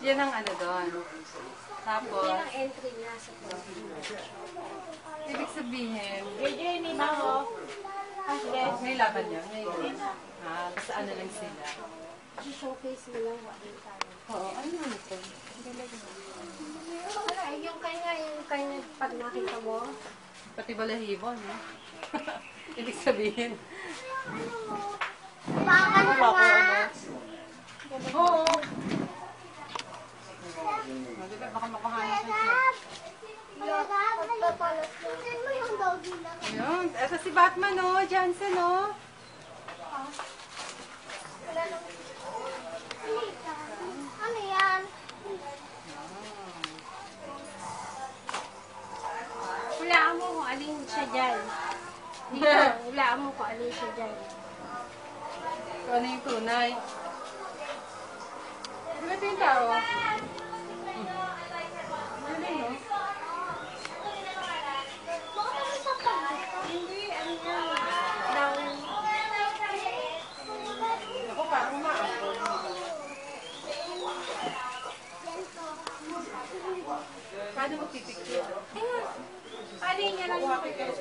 Yan ang ano doon. Tapos, Yan ang entry niya sa ibig sabihin, Jenny, bago. may laban niya. Basta ano lang sila. I-showcase mo lang what they tayo. Oo, ano naman ito? Yung kanya, pag nakita mo, Pati balahibo, no? Ibig sabihin. baka Ano ba ako? Oo. Diba, baka makuhanan ka siya. Ayun, eto si Batman, no? Johnson, no? Ano yan? Hulaan mo kung alin siya dyan. Dito, hulaan mo kung alin siya dyan. Kung ano yung tunay. Diba ito yung tao? Galing, no? Hindi, ano yan? Ako, parang umaapon. Paano magpipicture? Ayun. Alin niya lang yung picture.